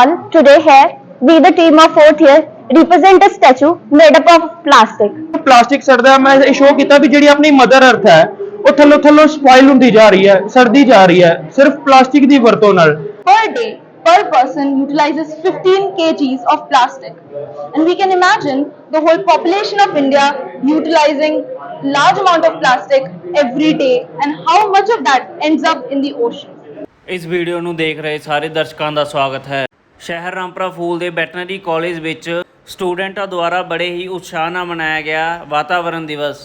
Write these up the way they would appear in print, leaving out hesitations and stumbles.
all, today here we the team of 4th year represent a statue made up of plastic. Plastic ਸੜਦਾ ਮੈਂ ਇਹ show ਕੀਤਾ ਵੀ ਜਿਹੜੀ ਆਪਣੀ ਮਦਰ ਅਰਥ ਹੈ ਉਹ ਥੱਲੋਂ ਥੱਲੋਂ ਸਪਾਇਲ ਹੁੰਦੀ ਜਾ ਰਹੀ ਹੈ, ਸੜਦੀ ਜਾ ਰਹੀ ਹੈ ਸਿਰਫ ਪਲਾਸਟਿਕ ਦੀ ਵਰਤੋਂ ਨਾਲ। Per day, per person utilizes 15 kgs of plastic, and we can imagine the whole population of India utilizing large amount of plastic every day, and how much of that ends up in the ocean. ਇਸ video ਨੂੰ ਦੇਖ ਰਹੇ ਸਾਰੇ ਦਰਸ਼ਕਾਂ ਦਾ ਸਵਾਗਤ ਹੈ। ਸ਼ਹਿਰ ਰਾਮਪੁਰਾ ਫੂਲ ਦੇ ਵੈਟਰਨਰੀ ਕਾਲਜ ਵਿੱਚ ਸਟੂਡੈਂਟਾਂ ਦੁਆਰਾ ਬੜੇ ਹੀ ਉਤਸ਼ਾਹ ਨਾਲ ਮਨਾਇਆ ਗਿਆ ਵਾਤਾਵਰਣ ਦਿਵਸ।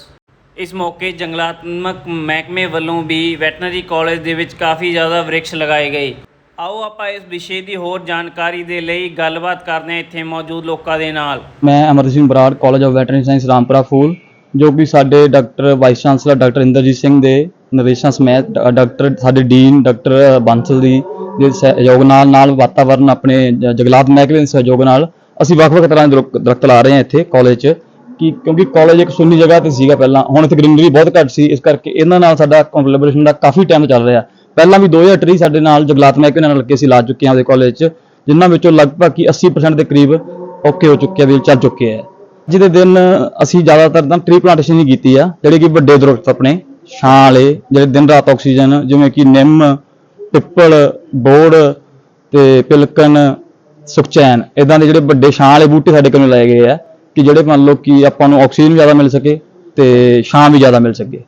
ਇਸ ਮੌਕੇ ਜੰਗਲਾਤਮਕ ਮਹਿਕਮੇ ਵੱਲੋਂ ਵੀ ਵੈਟਰਨਰੀ ਕਾਲਜ ਦੇ ਵਿੱਚ ਕਾਫੀ ਜ਼ਿਆਦਾ ਵ੍ਰਿਕਸ਼ ਲਗਾਏ ਗਏ। ਆਓ ਆਪਾਂ ਇਸ ਵਿਸ਼ੇ ਦੀ ਹੋਰ ਜਾਣਕਾਰੀ ਦੇ ਲਈ ਗੱਲਬਾਤ ਕਰਦੇ ਹਾਂ ਇੱਥੇ ਮੌਜੂਦ ਲੋਕਾਂ ਦੇ ਨਾਲ। ਮੈਂ Amar Singh Brar, college of veterinary science Rampura Phul, ਜੋ ਕਿ ਸਾਡੇ doctor vice chancellor doctor Inderjit Singh ਦੇ ਨਿਰਦੇਸ਼ਾਂ ਸਮੇਤ ਡਾਕਟਰ ਸਾਡੇ ਡੀਨ ਡਾਕਟਰ ਬਾਂਸਲ ਦੀ ਦੇ ਸਹਿਯੋਗ ਨਾਲ ਵਾਤਾਵਰਨ ਆਪਣੇ ਜੰਗਲਾਤ ਮਹਿਕਮੇ ਦੇ ਸਹਿਯੋਗ ਨਾਲ ਅਸੀਂ ਵੱਖ-ਵੱਖ ਤਰ੍ਹਾਂ ਦੇ ਦਰਖਤ ਲਾ ਰਹੇ ਹਾਂ ਇੱਥੇ ਕਾਲਜ 'ਚ। ਕਿਉਂਕਿ ਕਾਲਜ ਇੱਕ ਸੁੰਨੀ ਜਗ੍ਹਾ 'ਤੇ ਸੀਗਾ ਪਹਿਲਾਂ, ਹੁਣ ਇੱਥੇ ਗ੍ਰੀਨਰੀ ਬਹੁਤ ਘੱਟ ਸੀ, ਇਸ ਕਰਕੇ ਇਹਨਾਂ ਨਾਲ ਸਾਡਾ ਕੋਲੈਬੋਰੇਸ਼ਨ ਦਾ ਕਾਫੀ ਟਾਈਮ ਚੱਲ ਰਿਹਾ। ਪਹਿਲਾਂ ਵੀ 2000 ਟਰੀ ਸਾਡੇ ਨਾਲ ਜੰਗਲਾਤ ਮਹਿਕਮੇ ਨਾਲ ਲੱਗੇ ਅਸੀਂ ਲਾ ਚੁੱਕੇ ਹਾਂ ਉਹਦੇ ਕਾਲਜ 'ਚ, ਜਿਨ੍ਹਾਂ ਵਿੱਚੋਂ ਲਗਭਗ ਕਿ 80% ਦੇ ਕਰੀਬ ਓਕੇ ਹੋ ਚੁੱਕੇ ਆ, ਵੀ ਚੱਲ ਚੁੱਕੇ ਆ। ਅੱਜ ਦੇ ਦਿਨ ਅਸੀਂ ਜ਼ਿਆਦਾਤਰ ਤਾਂ ਟਰੀ ਪਲਾਂਟੇਸ਼ਨ ਹੀ ਕੀਤੀ ਆ, ਜਿਹੜੇ ਕਿ ਵੱਡੇ ਦਰਖਤ ਆਪਣੇ ਛਾਂ ਵਾਲੇ ਜਿਹੜੇ ਦਿਨ ਰਾਤ ਆਕਸੀਜਨ, ਜਿਵੇਂ ਕਿ ਨਿੰਮ, ਪਿੱਪਲ, ਬੋੜ ਤੇ ਪਿਲਕਣ, ਸੁਖਚੈਨ, ਇਦਾਂ ਦੇ ਜਿਹੜੇ ਵੱਡੇ ਛਾਂ ਵਾਲੇ ਬੂਟੇ ਸਾਡੇ ਕੋਲ ਲਾਏ ਗਏ ਆ ਕਿ ਜਿਹੜੇ ਮੰਨ ਲਓ ਕਿ ਆਪਾਂ ਨੂੰ ਆਕਸੀਜਨ ਵੀ ਜ਼ਿਆਦਾ ਮਿਲ ਸਕੇ ਤੇ ਛਾਂ ਵੀ ਜ਼ਿਆਦਾ ਮਿਲ ਸਕੇ।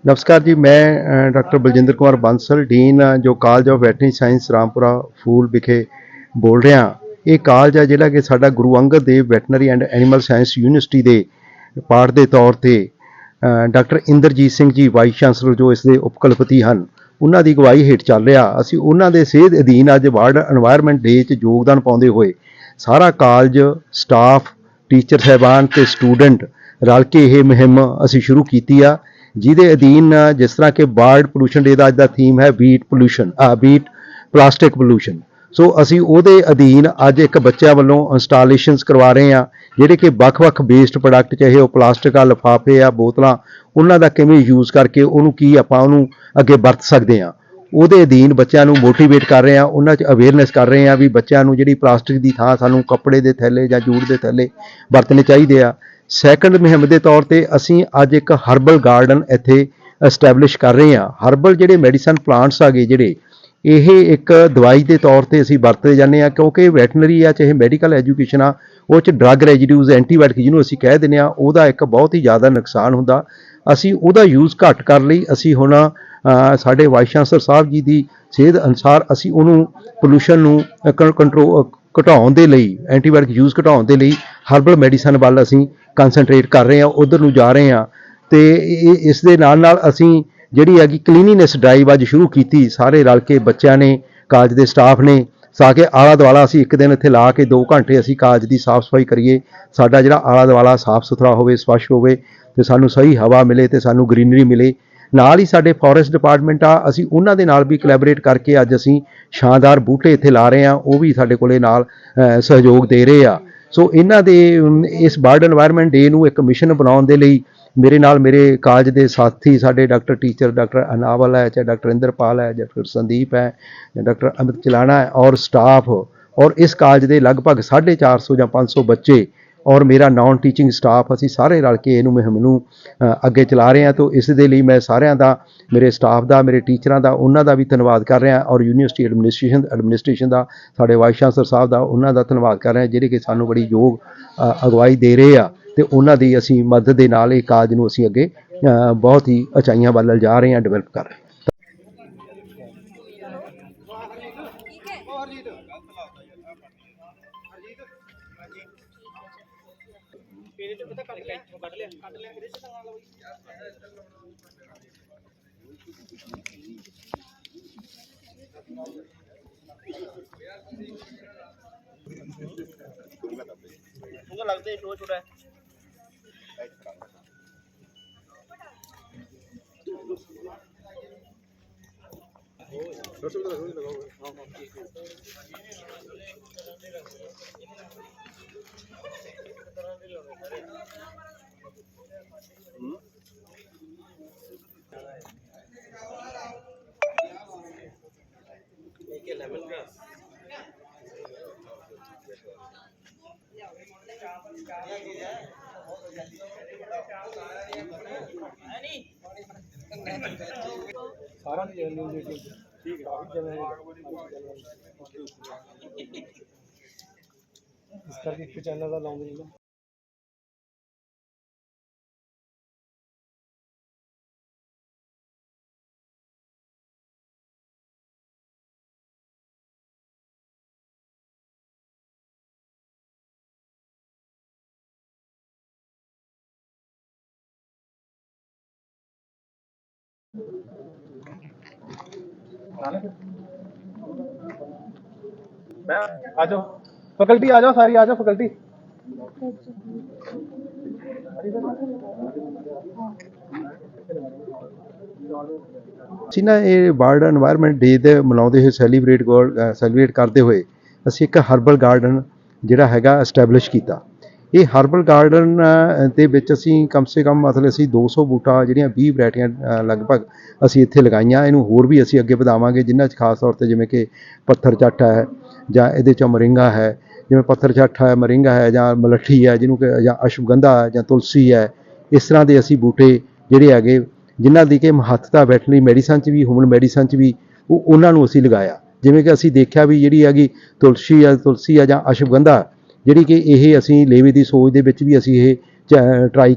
नमस्कार जी, मैं डॉक्टर बलजिंदर कुमार बांसल, डीन जो college of veterinary science Rampura Phul ਵਿਖੇ ਬੋਲ ਰਿਹਾ। ਇਹ ਕਾਲਜ ਹੈ ਜਿਹੜਾ ਕਿ ਸਾਡਾ Guru Angad Dev veterinary and animal science university ਦੇ ਪਾਰਟ ਦੇ ਤੌਰ ਤੇ doctor Inderjit Singh ji vice chancellor ਜੋ ਇਸ ਦੇ ਉਪਕੁਲਪਤੀ ਹਨ, ਉਹਨਾਂ ਦੀ ਅਗਵਾਈ ਹੇਠ ਚੱਲ ਰਿਹਾ। ਅਸੀਂ ਉਹਨਾਂ ਦੇ ਸੇਧ ਅਧੀਨ ਅੱਜ ਵਰਲਡ ਐਨਵਾਇਰਨਮੈਂਟ ਡੇ 'ਚ ਯੋਗਦਾਨ ਪਾਉਂਦੇ ਹੋਏ ਸਾਰਾ ਕਾਲਜ ਸਟਾਫ, ਟੀਚਰ ਸਾਹਿਬਾਨ ਤੇ ਸਟੂਡੈਂਟ ਰਲ ਕੇ ਇਹ ਮੁਹਿੰਮ ਅਸੀਂ ਸ਼ੁਰੂ ਕੀਤੀ ਆ, ਜਿਹਦੇ ਅਧੀਨ ਜਿਸ ਤਰ੍ਹਾਂ ਕਿ ਵਰਲਡ ਪੋਲੂਸ਼ਨ ਡੇ ਦਾ ਅੱਜ ਦਾ ਥੀਮ ਹੈ ਬੀਟ ਪਲਾਸਟਿਕ ਪੋਲੂਸ਼ਨ। ਸੋ ਅਸੀਂ ਉਹਦੇ ਅਧੀਨ ਅੱਜ ਇੱਕ ਬੱਚਿਆਂ ਵੱਲੋਂ ਇੰਸਟਾਲੇਸ਼ਨਸ ਕਰਵਾ ਰਹੇ ਹਾਂ, ਜਿਹੜੇ ਕਿ ਵੱਖ-ਵੱਖ ਵੇਸਟ ਪ੍ਰੋਡਕਟ, ਚਾਹੇ ਉਹ ਪਲਾਸਟਿਕ ਆ, ਲਿਫਾਫੇ ਆ, ਬੋਤਲਾਂ, ਉਹਨਾਂ ਦਾ ਕਿਵੇਂ ਯੂਜ਼ ਕਰਕੇ ਉਹਨੂੰ ਕੀ ਆਪਾਂ ਉਹਨੂੰ ਅੱਗੇ ਵਰਤ ਸਕਦੇ ਹਾਂ, ਉਹਦੇ ਅਧੀਨ ਬੱਚਿਆਂ ਨੂੰ ਮੋਟੀਵੇਟ ਕਰ ਰਹੇ ਹਾਂ, ਉਹਨਾਂ 'ਚ ਅਵੇਅਰਨੈਸ ਕਰ ਰਹੇ ਹਾਂ ਵੀ ਬੱਚਿਆਂ ਨੂੰ ਜਿਹੜੀ ਪਲਾਸਟਿਕ ਦੀ ਥਾਂ ਸਾਨੂੰ ਕੱਪੜੇ ਦੇ ਥੈਲੇ ਜਾਂ ਜੂਟ ਦੇ ਥੈਲੇ ਵਰਤਣੇ ਚਾਹੀਦੇ ਆ। ਸੈਕੰਡ ਮੁਹਿੰਮ ਦੇ ਤੌਰ ਤੇ ਅਸੀਂ ਅੱਜ ਇੱਕ ਹਰਬਲ ਗਾਰਡਨ ਇੱਥੇ ਐਸਟੈਬਲਿਸ਼ ਕਰ ਰਹੇ ਹਾਂ। ਹਰਬਲ ਜਿਹੜੇ ਮੈਡੀਸਨ ਪਲਾਂਟਸ ਆ ਗਏ, ਜਿਹੜੇ ਇਹ ਇੱਕ ਦਵਾਈ ਦੇ ਤੌਰ ਤੇ ਅਸੀਂ ਵਰਤੇ ਜਾਂਦੇ ਹਾਂ, ਕਿਉਂਕਿ ਵੈਟਰਨਰੀ ਆ ਚਾਹੇ ਮੈਡੀਕਲ ਐਜੂਕੇਸ਼ਨ ਆ, ਉਹ 'ਚ ਡਰੱਗ ਰੈਜੀਡਿਊਜ਼, ਐਂਟੀਬਾਇਓਟਿਕ ਜਿਹਨੂੰ ਅਸੀਂ ਕਹਿ ਦਿੰਦੇ ਹਾਂ, ਉਹਦਾ ਇੱਕ ਬਹੁਤ ਹੀ ਜ਼ਿਆਦਾ ਨੁਕਸਾਨ ਹੁੰਦਾ। ਅਸੀਂ ਉਹਦਾ ਯੂਜ਼ ਘੱਟ ਕਰਨ ਲਈ ਅਸੀਂ ਹੁਣ ਸਾਡੇ ਵਾਈਸ ਚਾਂਸਲਰ ਸਾਹਿਬ ਜੀ ਦੀ ਸੇਧ ਅਨੁਸਾਰ ਅਸੀਂ ਉਹਨੂੰ ਪੋਲੂਸ਼ਨ ਨੂੰ ਘਟਾਉਣ ਦੇ ਲਈ, ਐਂਟੀਬਾਇਓਟਿਕ ਯੂਜ਼ ਘਟਾਉਣ ਦੇ ਲਈ ਹਰਬਲ ਮੈਡੀਸਨ ਵੱਲ ਅਸੀਂ ਕੰਸਨਟਰੇਟ ਕਰ ਰਹੇ ਹਾਂ, ਉੱਧਰ ਨੂੰ ਜਾ ਰਹੇ ਹਾਂ। ਤੇ ਇਸ ਦੇ ਨਾਲ ਅਸੀਂ ਜਿਹੜੀ ਹੈਗੀ ਕਲੀਨੀਨੈਸ ਡਰਾਈਵ ਅੱਜ ਸ਼ੁਰੂ ਕੀਤੀ, ਸਾਰੇ ਰਲ ਕੇ ਬੱਚਿਆਂ ਨੇ, ਕਾਲਜ ਦੇ ਸਟਾਫ ਨੇ, ਤਾਂ ਕਿ ਆਲਾ ਦੁਆਲਾ ਅਸੀਂ ਇੱਕ ਦਿਨ ਇੱਥੇ ਲਾ ਕੇ 2 ਘੰਟੇ ਅਸੀਂ ਕਾਲਜ ਦੀ ਸਾਫ਼ ਸਫਾਈ ਕਰੀਏ, ਸਾਡਾ ਜਿਹੜਾ ਆਲਾ ਦੁਆਲਾ ਸਾਫ਼ ਸੁਥਰਾ ਹੋਵੇ, ਸਵੱਛ ਹੋਵੇ ਤੇ ਸਾਨੂੰ ਸਹੀ ਹਵਾ ਮਿਲੇ ਤੇ ਸਾਨੂੰ ਗ੍ਰੀਨਰੀ ਮਿਲੇ। ਨਾਲ ਹੀ ਸਾਡੇ ਫੋਰੈਸਟ ਡਿਪਾਰਟਮੈਂਟ ਆ, ਅਸੀਂ ਉਹਨਾਂ ਦੇ ਨਾਲ ਵੀ ਕੋਲੈਬੋਰੇਟ ਕਰਕੇ ਅੱਜ ਅਸੀਂ ਸ਼ਾਨਦਾਰ ਬੂਟੇ ਇੱਥੇ ਲਾ ਰਹੇ ਹਾਂ, ਉਹ ਵੀ ਸਾਡੇ ਕੋਲੇ ਨਾਲ ਸਹਿਯੋਗ ਦੇ ਰਹੇ ਆ। ਸੋ ਇਹਨਾਂ ਦੇ ਇਸ ਵਰਲਡ এনवायरमेंट ਡੇ ਨੂੰ ਇੱਕ ਮਿਸ਼ਨ ਬਣਾਉਣ ਦੇ ਲਈ ਮੇਰੇ ਨਾਲ ਮੇਰੇ ਕਾਲਜ ਦੇ ਸਾਥੀ ਸਾਡੇ ਡਾਕਟਰ ਟੀਚਰ ਡਾਕਟਰ ਅਨਾਵਲ ਹੈ, ਚਾਹੇ ਡਾਕਟਰ ਇੰਦਰਪਾਲ ਹੈ, ਡਾਕਟਰ ਸੰਦੀਪ ਹੈ, ਡਾਕਟਰ ਅਮਿਤ ਚਲਾਣਾ ਹੈ ਔਰ ਸਟਾਫ ਔਰ ਇਸ ਕਾਲਜ ਦੇ ਲਗਭਗ 450 ਜਾਂ 500 ਬੱਚੇ ਔਰ ਮੇਰਾ ਨਾਨ ਟੀਚਿੰਗ ਸਟਾਫ, ਅਸੀਂ ਸਾਰੇ ਰਲ ਕੇ ਇਹਨੂੰ ਮੁਹਿੰਮ ਨੂੰ ਅੱਗੇ ਚਲਾ ਰਹੇ ਹਾਂ। ਤਾਂ ਇਸ ਦੇ ਲਈ ਮੈਂ ਸਾਰਿਆਂ ਦਾ, ਮੇਰੇ ਸਟਾਫ ਦਾ, ਮੇਰੇ ਟੀਚਰਾਂ ਦਾ, ਉਹਨਾਂ ਦਾ ਵੀ ਧੰਨਵਾਦ ਕਰ ਰਿਹਾ ਔਰ ਯੂਨੀਵਰਸਿਟੀ ਐਡਮਿਨਿਸਟ੍ਰੇਸ਼ਨ ਦਾ, ਸਾਡੇ ਵਾਈਸ ਚਾਂਸਲਰ ਸਾਹਿਬ ਦਾ, ਉਹਨਾਂ ਦਾ ਧੰਨਵਾਦ ਕਰ ਰਿਹਾ ਜਿਹੜੇ ਕਿ ਸਾਨੂੰ ਬੜੀ ਯੋਗ ਅਗਵਾਈ ਦੇ ਰਹੇ ਆ ਤੇ ਉਹਨਾਂ ਦੀ ਅਸੀਂ ਮਦਦ ਦੇ ਨਾਲ ਇਹ ਕਾਲਜ ਨੂੰ ਅਸੀਂ ਅੱਗੇ ਬਹੁਤ ਹੀ ਉਚਾਈਆਂ ਵੱਲ ਲਿਜਾ ਰਹੇ ਹਾਂ, ਡਿਵੈਲਪ ਕਰ ਰਹੇ ਹਾਂ। ਇਸ ਕਰਕੇ ਇੱਕ ਚੈਨਲ ਦਾ ਲਾਉਂਦੇ ਨਹੀਂ ਨਾ। आ जाओ फैकल्टी, आ जाओ सारी, आ जाओ फैकल्टी। ਅਸੀਂ ਨਾ ਇਹ ਵਰਲਡ এনवायरमेंट ਡੇ ਦੇ ਮਨਾਉਂਦੇ ਹੋਏ ਸੈਲੀਬ੍ਰੇਟ ਕਰਦੇ ਹੋਏ ਅਸੀਂ ਇੱਕ ਹਰਬਲ ਗਾਰਡਨ ਜਿਹੜਾ ਹੈਗਾ ਐਸਟੈਬਲਿਸ਼ ਕੀਤਾ। ਇਹ ਹਰਬਲ ਗਾਰਡਨ ਦੇ ਵਿੱਚ ਅਸੀਂ ਕਮ ਸੇ ਕਮ ਮਤਲਬ ਅਸੀਂ 200 ਬੂਟਾ ਜਿਹੜੀਆਂ 20 ਵੈਰਾਈਟੀਆਂ ਲਗਭਗ ਅਸੀਂ ਇੱਥੇ ਲਗਾਈਆਂ। ਇਹਨੂੰ ਹੋਰ ਵੀ ਅਸੀਂ ਅੱਗੇ ਵਧਾਵਾਂਗੇ, ਜਿਨ੍ਹਾਂ 'ਚ ਖਾਸ ਤੌਰ 'ਤੇ ਜਿਵੇਂ ਕਿ ਪੱਥਰ ਚੱਟ ਹੈ ਜਾਂ ਇਹਦੇ 'ਚੋਂ ਮੋਰਿੰਗਾ ਹੈ, ਜਿਵੇਂ ਪੱਥਰ ਚੱਟ ਹੈ, ਮੋਰਿੰਗਾ ਹੈ ਜਾਂ ਮਲੱਠੀ ਹੈ ਜਿਹਨੂੰ ਕਿ, ਜਾਂ ਅਸ਼ਵਗੰਧਾ ਹੈ ਜਾਂ ਤੁਲਸੀ ਹੈ। ਇਸ ਤਰ੍ਹਾਂ ਦੇ ਅਸੀਂ ਬੂਟੇ ਜਿਹੜੇ ਹੈਗੇ ਜਿਨ੍ਹਾਂ ਦੀ ਕਿ ਮਹੱਤਤਾ ਵੈਟਰਨਰੀ ਮੈਡੀਸਨ 'ਚ ਵੀ, ਹਿਊਮਨ ਮੈਡੀਸਨ 'ਚ ਵੀ, ਉਹਨਾਂ ਨੂੰ ਅਸੀਂ ਲਗਾਇਆ। ਜਿਵੇਂ ਕਿ ਅਸੀਂ ਦੇਖਿਆ ਵੀ ਜਿਹੜੀ ਹੈਗੀ ਤੁਲਸੀ ਆ ਜਾਂ ਅਸ਼ਵਗੰਧਾ, ਜਿਹੜੀ ਕਿ ਇਹ ਅਸੀਂ ਲੇਵੇ ਦੀ ਸੋਚ ਦੇ ਵਿੱਚ ਵੀ ਅਸੀਂ ਇਹ ਟਰਾਇਲ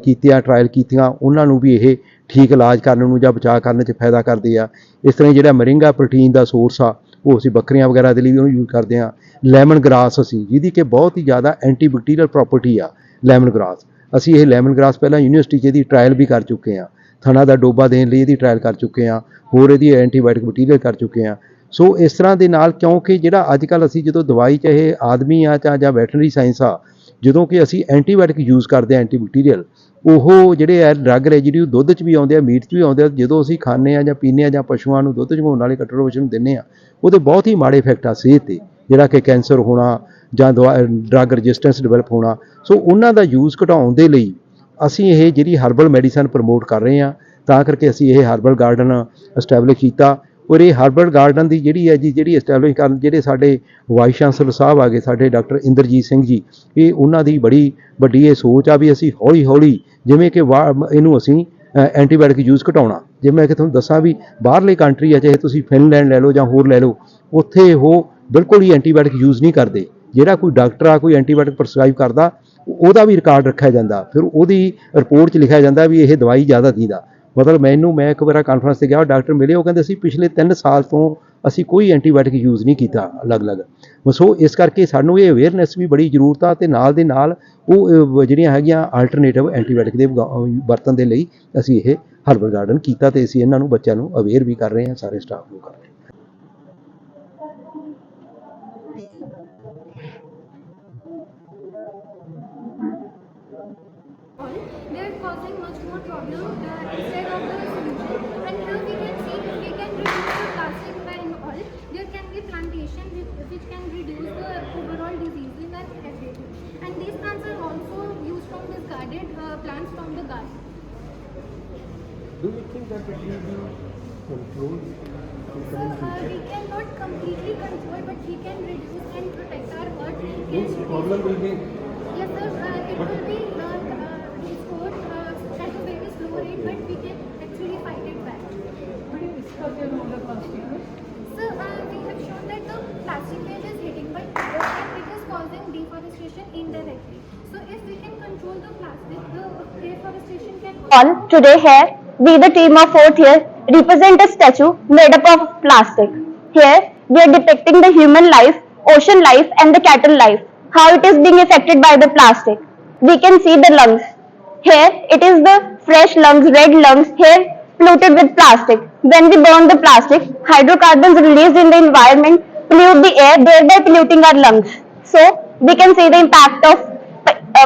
ਕੀਤੀਆਂ, ਉਹਨਾਂ ਨੂੰ ਵੀ ਇਹ ਠੀਕ ਇਲਾਜ ਕਰਨ ਨੂੰ ਜਾਂ ਬਚਾਅ ਕਰਨ 'ਚ ਫਾਇਦਾ ਕਰਦੇ ਆ। ਇਸ ਤਰ੍ਹਾਂ ਜਿਹੜਾ ਮੋਰਿੰਗਾ ਪ੍ਰੋਟੀਨ ਦਾ ਸੋਰਸ ਆ, ਉਹ ਅਸੀਂ ਬੱਕਰੀਆਂ ਵਗੈਰਾ ਦੇ ਲਈ ਵੀ ਉਹਨੂੰ ਯੂਜ਼ ਕਰਦੇ ਹਾਂ। ਲੈਮਨ ਗਰਾਸ ਅਸੀਂ, ਜਿਹਦੀ ਕਿ ਬਹੁਤ ਹੀ ਜ਼ਿਆਦਾ ਐਂਟੀਬੈਕਟੀਰੀਅਲ ਪ੍ਰੋਪਰਟੀ ਆ ਲੈਮਨ ਗਰਾਸ, ਅਸੀਂ ਇਹ ਲੈਮਨ ਗਰਾਸ ਪਹਿਲਾਂ ਯੂਨੀਵਰਸਿਟੀ 'ਚ ਇਹਦੀ ਟਰਾਇਲ ਵੀ ਕਰ ਚੁੱਕੇ ਹਾਂ। ਥਣਾ ਦਾ ਡੋਬਾ ਦੇਣ ਲਈ ਇਹਦੀ ਟਰਾਇਲ ਕਰ ਚੁੱਕੇ ਹਾਂ, ਹੋਰ ਇਹਦੀ ਐਂਟੀਬਾਇਓਟਿਕ ਮਟੀਰੀਅਲ ਕਰ ਚੁੱਕੇ ਹਾਂ। ਸੋ ਇਸ ਤਰ੍ਹਾਂ ਦੇ ਨਾਲ, ਕਿਉਂਕਿ ਜਿਹੜਾ ਅੱਜ ਕੱਲ੍ਹ ਅਸੀਂ ਜਦੋਂ ਦਵਾਈ ਚਾਹੇ ਆਦਮੀ ਆ ਜਾਂ ਵੈਟਰਨਰੀ ਸਾਇੰਸ ਆ, ਜਦੋਂ ਕਿ ਅਸੀਂ ਐਂਟੀਬਾਇਓਟਿਕ ਯੂਜ਼ ਕਰਦੇ ਹਾਂ, ਐਂਟੀਬੈਕਟੀਰੀਅਲ, ਉਹ ਜਿਹੜੇ ਹੈ ਡਰੱਗ ਰੈਜੀਡਿਊ ਦੁੱਧ 'ਚ ਵੀ ਆਉਂਦੇ ਆ, ਮੀਟ 'ਚ ਵੀ ਆਉਂਦੇ ਆ। ਜਦੋਂ ਅਸੀਂ ਖਾਂਦੇ ਹਾਂ ਜਾਂ ਪੀਂਦੇ ਹਾਂ ਜਾਂ ਪਸ਼ੂਆਂ ਨੂੰ ਦੁੱਧ ਚੁੰਘਾਉਣ ਵਾਲੇ ਕਟਰ ਨੂੰ ਦਿੰਦੇ ਹਾਂ, ਉਹਦੇ ਬਹੁਤ ਹੀ ਮਾੜੇ ਇਫੈਕਟ ਆ ਸਿਹਤ 'ਤੇ, ਜਿਹੜਾ ਕਿ ਕੈਂਸਰ ਹੋਣਾ ਜਾਂ ਡਰੱਗ ਰਜਿਸਟੈਂਸ ਡਿਵੈਲਪ ਹੋਣਾ। ਸੋ ਉਹਨਾਂ ਦਾ ਯੂਜ਼ ਘਟਾਉਣ ਦੇ ਲਈ ਅਸੀਂ ਇਹ ਜਿਹੜੀ ਹਰਬਲ ਮੈਡੀਸਨ ਪ੍ਰਮੋਟ ਕਰ ਰਹੇ ਹਾਂ, ਤਾਂ ਕਰਕੇ ਅਸੀਂ ਇਹ ਹਰਬਲ ਗਾਰਡਨ ਐਸਟੈਬਲਿਸ਼ ਕੀਤਾ। ਔਰ ਇਹ ਹਰਬਲ ਗਾਰਡਨ ਦੀ ਜਿਹੜੀ ਹੈ ਜੀ, ਜਿਹੜੀ ਐਸਟੈਬਲਿਸ਼ ਕਰਨ, ਜਿਹੜੇ ਸਾਡੇ ਵਾਈਸ ਚਾਂਸਲਰ ਸਾਹਿਬ ਆ ਗਏ, ਸਾਡੇ ਡਾਕਟਰ ਇੰਦਰਜੀਤ ਸਿੰਘ ਜੀ, ਇਹ ਉਹਨਾਂ ਦੀ ਬੜੀ ਵੱਡੀ ਇਹ ਸੋਚ ਆ ਵੀ ਅਸੀਂ ਹੌਲੀ ਹੌਲੀ ਜਿਵੇਂ ਕਿ ਇਹਨੂੰ ਅਸੀਂ ਐਂਟੀਬਾਇਓਟਿਕ ਯੂਜ਼ ਘਟਾਉਣਾ। ਜੇ ਮੈਂ ਕਿ ਤੁਹਾਨੂੰ ਦੱਸਾਂ ਵੀ ਬਾਹਰਲੇ ਕੰਟਰੀ ਆ, ਚਾਹੇ ਤੁਸੀਂ ਫਿਨਲੈਂਡ ਲੈ ਲਓ ਜਾਂ ਹੋਰ ਲੈ ਲਓ, ਉੱਥੇ ਉਹ ਬਿਲਕੁਲ ਹੀ ਐਂਟੀਬਾਇਓਟਿਕ ਯੂਜ਼ ਨਹੀਂ ਕਰਦੇ। ਜਿਹੜਾ ਕੋਈ ਡਾਕਟਰ ਆ ਕੋਈ ਐਂਟੀਬਾਇਓਟਿਕ ਪ੍ਰਸਕ੍ਰਾਈਬ ਕਰਦਾ, ਉਹਦਾ ਵੀ ਰਿਕਾਰਡ ਰੱਖਿਆ ਜਾਂਦਾ, ਫਿਰ ਉਹਦੀ ਰਿਪੋਰਟ 'ਚ ਲਿਖਿਆ ਜਾਂਦਾ ਵੀ ਇਹ ਦਵਾਈ ਜ਼ਿਆਦਾ ਦਿੰਦਾ। ਮਤਲਬ ਮੈਂ ਇੱਕ ਵਾਰ ਕਾਨਫਰੰਸ 'ਤੇ ਗਿਆ, ਡਾਕਟਰ ਮਿਲੇ, ਉਹ ਕਹਿੰਦੇ ਅਸੀਂ ਪਿਛਲੇ 3 ਸਾਲ ਤੋਂ ਅਸੀਂ ਕੋਈ ਐਂਟੀਬਾਇਓਟਿਕ ਯੂਜ਼ ਨਹੀਂ ਕੀਤਾ ਅਲੱਗ-ਅਲੱਗ। ਸੋ ਇਸ ਕਰਕੇ ਸਾਨੂੰ ਇਹ ਅਵੇਅਰਨੈਸ ਵੀ ਬੜੀ ਜ਼ਰੂਰਤ ਆ, ਅਤੇ ਨਾਲ ਦੇ ਨਾਲ ਉਹ ਜਿਹੜੀਆਂ ਹੈਗੀਆਂ ਆਲਟਰਨੇਟਿਵ ਐਂਟੀਬਾਇਓਟਿਕ ਦੇ ਵਰਤਣ ਦੇ ਲਈ ਅਸੀਂ ਇਹ ਹਰਬਲ ਗਾਰਡਨ ਕੀਤਾ, ਅਤੇ ਅਸੀਂ ਇਹਨਾਂ ਨੂੰ ਬੱਚਿਆਂ ਨੂੰ ਅਵੇਅਰ ਵੀ ਕਰ ਰਹੇ ਹਾਂ, ਸਾਰੇ ਸਟਾਫ ਨੂੰ ਕਰ ਰਹੇ ਹਾਂ। They are causing much more Do you think that it will be controlled in So coming we future? cannot completely control, but we can reduce and protect our earth. We can Means problem will be Yes, sir. It will be restored at a very slow rate, but we can actually fight it back. So we have shown that the plastic waste is hitting, but it is causing deforestation indirectly. So if we can control the plastic, the deforestation can. All today here, we the team of fourth year represent a statue made up of plastic. Here, we are depicting the human life, ocean life and the cattle life, how it is being affected by the plastic. We can see the lungs. Here, it is the fresh lungs, red lungs, here polluted with plastic. When we burn the plastic, hydrocarbons released in the environment pollute the air, thereby polluting our lungs. So, we can see the impact of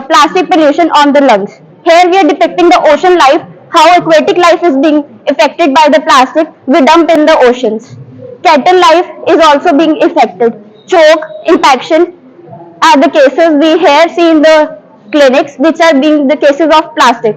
plastic pollution on the lungs. Here we are depicting the ocean life, how aquatic life is being affected by the plastic we dump in the oceans. Cattle life is also being affected. Choke, impaction are the cases we here see in the clinics, which are being the cases of plastic.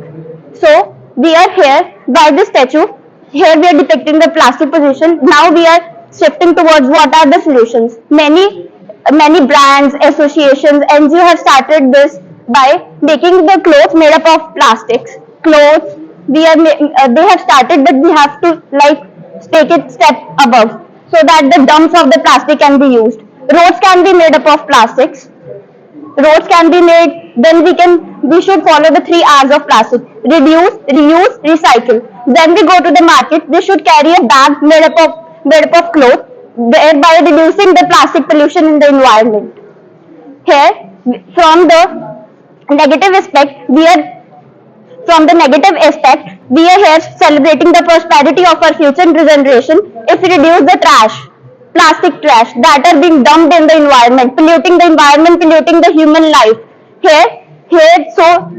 So we are here by the statue. Here we are depicting the plastic pollution. Now we are shifting towards what are the solutions. Many brands, associations, NGO have started this by making the clothes made up of plastics. Clothes, they have started that we have to like take it step above so that the dumps of the plastic can be used. Roads can be made up of plastics. Roads can be made, then we should follow the 3 R's of plastic: reduce, reuse, recycle. When we go to the market, we should carry a bag made up of cloth, thereby reducing the plastic pollution in the environment. Here, from the negative aspect, we are here celebrating the prosperity of our future generation if we reduce the plastic trash that are being dumped in the environment, polluting the environment, polluting the human life. So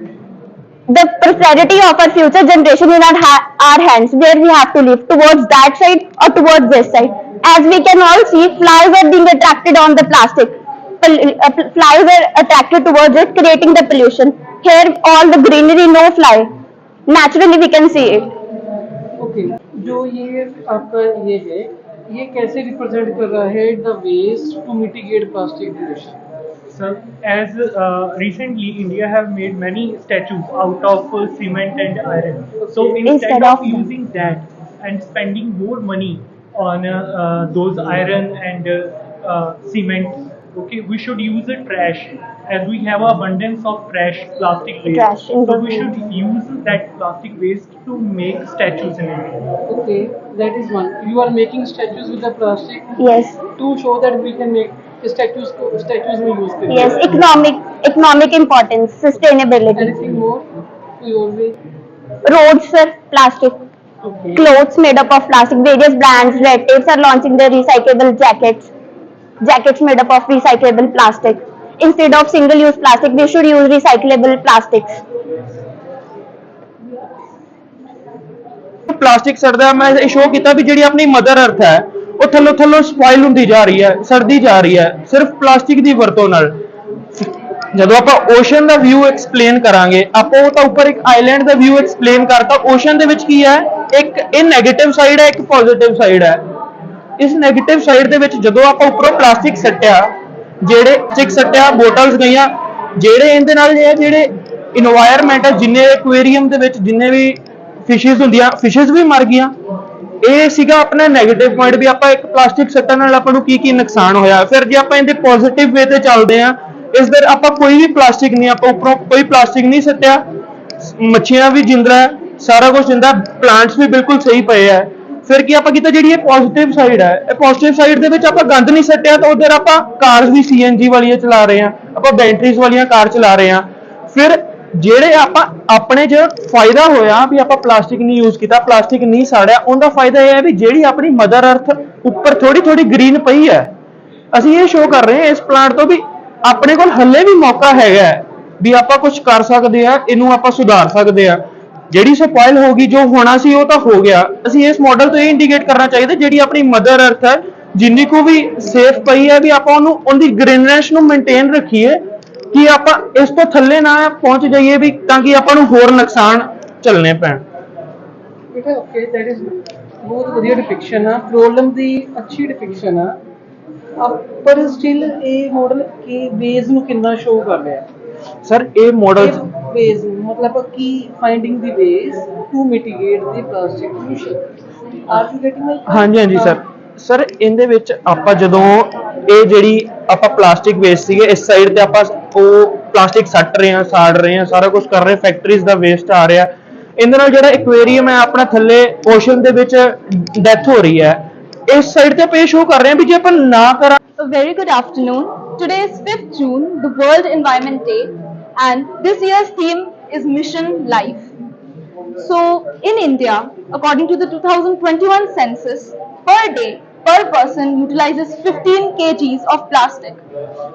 the prosperity of our future generation in our hands, where we have to live, towards that side or towards this side. As we can all see, flies are being attracted on the plastic. Flies are attracted towards it, creating the pollution. Here, all the greenery, no fly. Naturally, we can see it. Okay जो ये आपका ये है ये कैसे represent कर रहा है the waste to mitigate plastic pollution Sir, as recently India have made many statues out of cement and iron. So instead of using that and spending more money on those iron and cement, okay, we should use the trash, as we have abundance of plastic waste. So we should use that plastic waste to make statues in India. Okay that is one you are making statues with the plastic Yes. To show that we can make statues में use करें Yes, economic importance, sustainability. Anything more we always Roads, sir, plastic. Okay Clothes made up of plastic. Various brands, Red Tapes are launching their recyclable jackets made up of recyclable plastic. Instead of single-use plastic, we should use recyclable plastics. Plastic ਸੜਦਾ, ਮੈਂ ਇਹ show ਕੀਤਾ ਵੀ ਜਿਹੜੀ ਆਪਣੀ mother ਅਰਥ ਹੈ ਉਹ ਥੱਲੋਂ ਸਪੋਇਲ ਹੁੰਦੀ ਜਾ ਰਹੀ ਹੈ, ਸੜਦੀ ਜਾ ਰਹੀ ਹੈ ਸਿਰਫ ਪਲਾਸਟਿਕ ਦੀ ਵਰਤੋਂ ਨਾਲ। ਜਦੋਂ ਆਪਾਂ ਓਸ਼ਨ ਦਾ ਵਿਊ ਐਕਸਪਲੇਨ ਕਰਾਂਗੇ, ਆਪਾਂ ਉਹ ਤਾਂ ਉੱਪਰ ਇੱਕ ਆਈਲੈਂਡ ਦਾ ਵਿਊ ਐਕਸਪਲੇਨ ਕਰਤਾ। ਓਸ਼ਨ ਦੇ ਵਿੱਚ ਕੀ ਹੈ, ਇੱਕ ਇਹ ਨੈਗੇਟਿਵ ਸਾਈਡ ਹੈ, ਇੱਕ ਪੋਜ਼ਿਟਿਵ ਸਾਈਡ ਹੈ। ਇਸ ਨੈਗੇਟਿਵ ਸਾਈਡ ਦੇ ਵਿੱਚ ਜਦੋਂ ਆਪਾਂ ਉੱਪਰੋਂ ਪਲਾਸਟਿਕ ਸੱਟਿਆ, ਬੋਟਲਸ ਗਈਆਂ, ਜਿਹੜੇ ਇਹਦੇ ਨਾਲ ਜਿਹੜੇ ਇਨਵਾਇਰਨਮੈਂਟ ਹੈ, ਜਿੰਨੇ ਐਕੁਆਰੀਅਮ ਦੇ ਵਿੱਚ ਜਿੰਨੇ ਵੀ ਫਿਸ਼ਿਸ ਹੁੰਦੀਆਂ, ਫਿਸ਼ਿਸ ਵੀ ਮਰ ਗਈਆਂ। ਇਹ ਸੀਗਾ ਆਪਣਾ ਨੈਗੇਟਿਵ ਪੁਆਇੰਟ ਵੀ ਆਪਾਂ ਇੱਕ ਪਲਾਸਟਿਕ ਸੱਟਣ ਨਾਲ ਆਪਾਂ ਨੂੰ ਕੀ ਨੁਕਸਾਨ ਹੋਇਆ। ਫਿਰ ਜੇ ਆਪਾਂ ਇਹਦੇ ਪੋਜ਼ਿਟਿਵ ਵੇ ਤੇ ਚੱਲਦੇ ਆ, ਇਸ ਦਰ ਆਪਾਂ ਕੋਈ ਵੀ ਪਲਾਸਟਿਕ ਨਹੀਂ, ਆਪਾਂ ਉੱਪਰੋਂ ਕੋਈ ਪਲਾਸਟਿਕ ਨਹੀਂ ਸੱਟਿਆ, ਮੱਛੀਆਂ ਵੀ ਜਿੰਦਾ ਹੈ, ਸਾਰਾ ਕੁਝ ਜਿੰਦਾ, ਪਲਾਂਟਸ ਵੀ ਬਿਲਕੁਲ ਸਹੀ ਪਏ ਹੈ। ਫਿਰ ਕੀ ਆਪਾਂ ਕੀਤਾ, ਜਿਹੜੀ ਇਹ ਪੋਜ਼ਿਟਿਵ ਸਾਈਡ ਹੈ, ਇਹ ਪੋਜ਼ਿਟਿਵ ਸਾਈਡ ਦੇ ਵਿੱਚ ਆਪਾਂ ਗੰਦ ਨਹੀਂ ਸੱਟਿਆ, ਤਾਂ ਉਧਰ ਆਪਾਂ ਕਾਰਸ ਵੀ CNG ਵਾਲੀਆਂ ਚਲਾ ਰਹੇ ਹਾਂ, ਆਪਾਂ ਬੈਟਰੀਜ਼ ਵਾਲੀਆਂ ਕਾਰ ਚਲਾ ਰਹੇ ਹਾਂ। ਫਿਰ ਜਿਹੜੇ ਆਪਾਂ ਆਪਣੇ ਜੋ ਫਾਇਦਾ ਹੋਇਆ ਵੀ ਆਪਾਂ ਪਲਾਸਟਿਕ ਨਹੀਂ ਯੂਜ਼ ਕੀਤਾ, ਪਲਾਸਟਿਕ ਨਹੀਂ ਸਾੜਿਆ, ਉਹਦਾ ਫਾਇਦਾ ਇਹ ਹੈ ਵੀ ਜਿਹੜੀ ਆਪਣੀ ਮਦਰ ਅਰਥ ਉੱਪਰ ਥੋੜੀ ਗ੍ਰੀਨ ਪਈ ਹੈ। ਅਸੀਂ ਇਹ ਸ਼ੋਅ ਕਰ ਰਹੇ ਹਾਂ ਇਸ ਪਲਾਂਟ ਤੋਂ ਵੀ ਆਪਣੇ ਕੋਲ ਹੱਲੇ ਵੀ ਮੌਕਾ ਹੈਗਾ ਵੀ ਆਪਾਂ ਕੁਝ ਕਰ ਸਕਦੇ ਆ, ਇਹਨੂੰ ਆਪਾਂ ਸੁਧਾਰ ਸਕਦੇ ਆ। ਜਿਹੜੀ ਸਪੋਇਲ ਹੋ ਗਈ, ਜੋ ਹੋਣਾ ਸੀ ਉਹ ਤਾਂ ਹੋ ਗਿਆ। ਅਸੀਂ ਇਸ ਮਾਡਲ ਤੋਂ ਇਹ ਇੰਡੀਕੇਟ ਕਰਨਾ ਚਾਹੀਦਾ ਜਿਹੜੀ ਆਪਣੀ ਮਦਰ ਅਰਥ ਹੈ ਜਿੰਨੀ ਕੁ ਵੀ ਸੇਫ ਪਈ ਹੈ, ਵੀ ਆਪਾਂ ਉਹਦੀ ਗ੍ਰੀਨਨੈਸ ਨੂੰ ਮੇਨਟੇਨ ਰੱਖੀਏ ਕਿ ਆਪਾਂ ਇਸ ਤੋਂ ਥੱਲੇ ਨਾ ਪਹੁੰਚ ਜਾਈਏ, ਵੀ ਤਾਂ ਕਿ ਆਪਾਂ ਨੂੰ ਹੋਰ ਨੁਕਸਾਨ ਝੱਲਣੇ ਪੈਣ। बेटा ओके दैट इज बहुत ਵਧੀਆ ਡਿਪਿਕਸ਼ਨ ਆ ਪ੍ਰੋਬਲਮ ਦੀ ਅੱਛੀ ਡਿਪਿਕਸ਼ਨ ਆ ਪਰ ਸਟਿਲ ਇਹ ਮਾਡਲ ਕੀ ਵੇਜ਼ ਨੂੰ ਕਿੰਨਾ ਸ਼ੋ ਕਰ ਰਿਹਾ ਸਰ ਇਹ ਮਾਡਲ ਵੇਜ਼ ਮਤਲਬ ਕੀ finding the ways to mitigate the plastic pollution are you getting my ਹਾਂਜੀ ਹਾਂਜੀ ਸਰ ਸਰ ਇਹਦੇ ਵਿੱਚ ਆਪਾਂ ਜਦੋਂ ਇਹ ਜਿਹੜੀ ਆਪਾਂ ਪਲਾਸਟਿਕ ਵੇਸਟ ਸੀਗੇ ਇਸ ਸਾਈਡ ਤੇ ਆਪਾਂ ਉਹ ਪਲਾਸਟਿਕ ਸੱਟ ਰਹੇ ਹਾਂ ਸਾੜ ਰਹੇ ਹਾਂ ਸਾਰਾ ਕੁਝ ਕਰ ਰਹੇ ਫੈਕਟਰੀਜ਼ ਦਾ ਵੇਸਟ ਆ ਰਿਹਾ ਇਹਦੇ ਨਾਲ ਜਿਹੜਾ ਐਕੁਆਰੀਅਮ ਹੈ ਆਪਣਾ ਥੱਲੇ ਓਸ਼ਨ ਦੇ ਵਿੱਚ ਡੈਥ ਹੋ ਰਹੀ ਹੈ ਇਸ ਸਾਈਡ ਤੇ ਆਪਾਂ ਇਹ ਸ਼ੋ ਕਰ ਰਹੇ ਹਾਂ ਵੀ ਜੇ ਆਪਾਂ ਨਾ ਕਰਾਂ A very good afternoon. Today is 5th June, the World Environment Day, and this year's theme is Mission Life. So, in India, according to the 2021 census, per day, per person utilizes 15 kgs of plastic.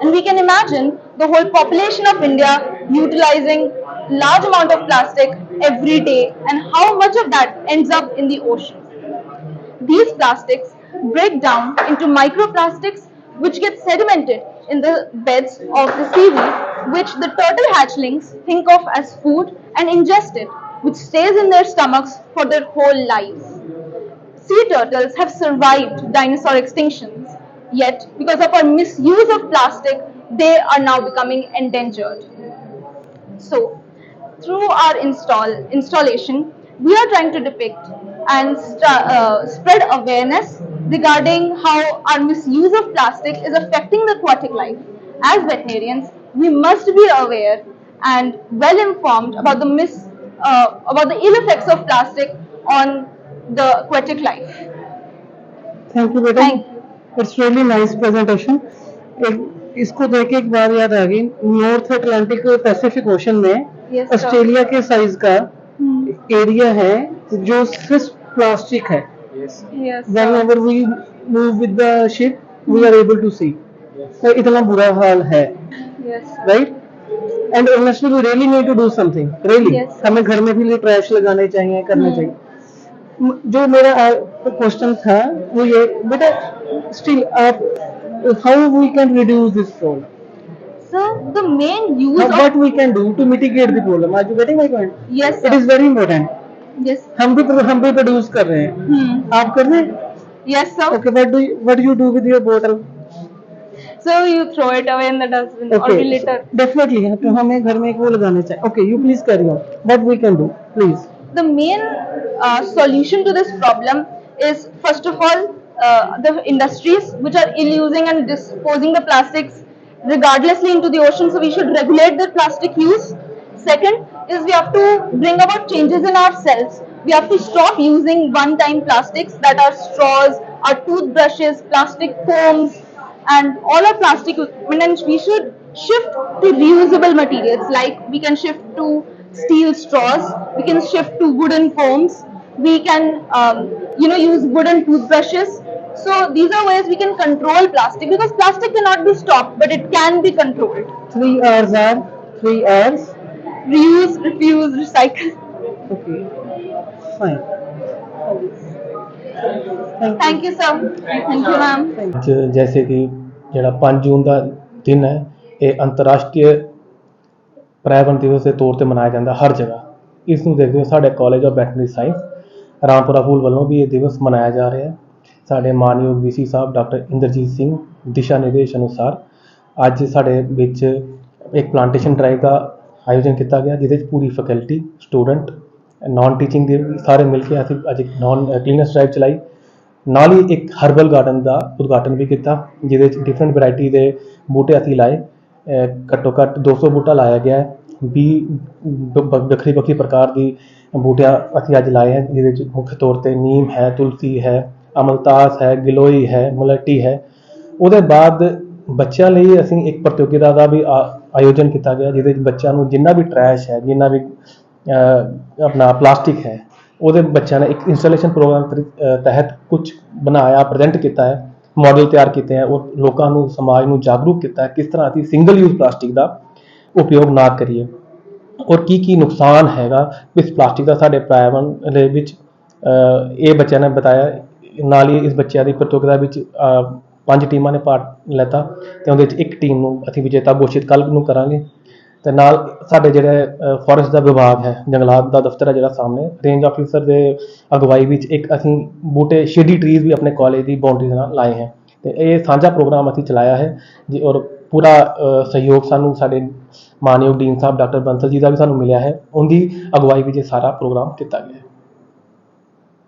And we can imagine the whole population of India utilizing large amount of plastic every day and how much of that ends up in the ocean. These plastics break down into microplastics which get sedimented in the beds of the seaweed, which the turtle hatchlings think of as food and ingest it, which stays in their stomachs for their whole lives. Sea turtles have survived dinosaur extinctions, yet because of our misuse of plastic, they are now becoming endangered. So, through our installation, we are trying to depict and spread awareness regarding how our misuse of plastic is affecting the aquatic life. As veterinarians, we must be aware and well informed about the ill effects of plastic on the aquatic life. Thank you बेटा Thank you. It's really nice presentation इसको देख के एक बार याद आ गई north Atlantic Pacific ocean में Yes, sir. Australia के size का एरिया है जो सिर्फ प्लास्टिक है Yes, sir. whenever we move with the ship we are able to see तो इतना बुरा हाल है Yes, sir. Right and honestly we really need to do something really Yes. हमें घर में भी ट्रैश लगाने चाहिए करने चाहिए जो मेरा क्वेश्चन था वो ये बेटा स्टिल आप how we can reduce this problem So, the main use of... what we can do to mitigate the problem are you getting my point Yes, it sir. is very important Yes. हम भी produce कर रहे हैं आप कर रहे हैं Yes, sir. okay what do you do with your bottle So, you throw it away in the dustbin or we litter. Definitely तो हमें घर में एक वो लगाना चाहिए okay you please carry on what we can do please The main solution to this problem is, first of all, the industries which are ill using and disposing the plastics regardlessly into the ocean, so we should regulate their plastic use. Second is we have to bring about changes in ourselves. We have to stop using one-time plastics that are straws, our toothbrushes, plastic foams, and all our plastic equipment, and we should shift to reusable materials. Like we can shift to steel straws, we can shift to wooden foams, we can use wooden toothbrushes. So these are ways we can control plastic, because plastic cannot be stopped but it can be controlled. 3 hours are 3 hours Reuse, refuse, recycle. okay fine Thank you, sir. Thank you, ma'am. ਅੱਜ ਜੈਸੇ ਕਿ ਜਿਹੜਾ 5 ਜੂਨ ਦਾ ਦਿਨ ਹੈ ਇਹ ਅੰਤਰਰਾਸ਼ਟਰੀ पर्यावरण दिवस के तौर पर मनाया जाता हर जगह इस देखते हुए साढ़े college of veterinary science Rampura Phul वालों भी ये दिवस मनाया जा रहा है साढ़े मानयोग वीसी साहब डॉक्टर इंद्रजीत सिंह दिशा निर्देश अनुसार अज साढ़े विच एक प्लांटेशन ड्राइव का आयोजन किया गया जिसे पूरी फैकल्टी स्टूडेंट नॉन टीचिंग के सारे मिलकर असीं अज एक नॉन क्लीनस ड्राइव चलाई नाल ही एक हर्बल गार्डन का उद्घाटन भी किया जिहदे डिफरेंट वैरायटी के बूटे असीं लाए घट्टो घट्ट 200 बूटा लाया गया है 20 ਵੱਖਰੀ ਵੱਖਰੀ प्रकार की बूटियां असीं अज लाए हैं जिहदे मुख्य तौर पर नीम है तुलसी है अमलतास है गिलोई है मुलट्टी है उसदे बाद बच्चों लिए असीं एक प्रतियोगिता का भी आयोजन किया गया जिहदे बच्चों को जिन्ना भी ट्रैश है जिन्ना भी अपना प्लास्टिक है ਉਹਦੇ ਬੱਚਿਆਂ ਨੇ ਇੱਕ ਇੰਸਟਾਲੇਸ਼ਨ ਪ੍ਰੋਗਰਾਮ ਤਹਿਤ ਕੁਝ ਬਣਾਇਆ ਪ੍ਰੈਜ਼ੈਂਟ ਕੀਤਾ ਹੈ मॉडल तैयार किए हैं और लोगों को समाज को जागरूक किया किस तरह असीं सिंगल यूज प्लास्टिक का उपयोग ना करिए और की नुकसान हैगा इस प्लास्टिक का साढ़े पर्यावरण दे विच ये बच्चों ने बताया नाल ही इस बच्चों की प्रतियोगिता विच 5 टीमां ने पार्ट लैता तो उहदे विच एक टीम नूं असीं विजेता घोषित कल नूं करांगे ਤੇ ਨਾਲ ਸਾਡੇ ਜਿਹੜੇ ਫੋਰੈਸਟ ਦਾ ਵਿਭਾਗ ਹੈ, ਜੰਗਲਾਤ ਦਾ ਦਫ਼ਤਰ ਹੈ ਜਿਹੜਾ ਸਾਹਮਣੇ, ਰੇਂਜ ਆਫੀਸਰ ਦੇ ਅਗਵਾਈ ਵਿੱਚ ਇੱਕ ਅਸੀਂ ਬੂਟੇ ਸ਼ੇਡੀ ਟਰੀਜ਼ ਵੀ ਆਪਣੇ ਕਾਲਜ ਦੀ ਬਾਉਂਡਰੀ ਦੇ ਨਾਲ ਲਾਏ ਹੈ। ਤੇ ਇਹ ਸਾਂਝਾ ਪ੍ਰੋਗਰਾਮ ਅਸੀਂ ਚਲਾਇਆ ਹੈ ਜੀ, ਔਰ ਪੂਰਾ ਸਹਿਯੋਗ ਸਾਨੂੰ ਸਾਡੇ ਮਾਨਯੋਗ ਡੀਨ ਸਾਹਿਬ ਡਾਕਟਰ ਬੰਸਲ ਜੀ ਦਾ ਵੀ ਸਾਨੂੰ ਮਿਲਿਆ ਹੈ। ਉਹਦੀ ਅਗਵਾਈ ਵਿੱਚ ਇਹ ਸਾਰਾ ਪ੍ਰੋਗਰਾਮ ਕੀਤਾ ਗਿਆ ਹੈ।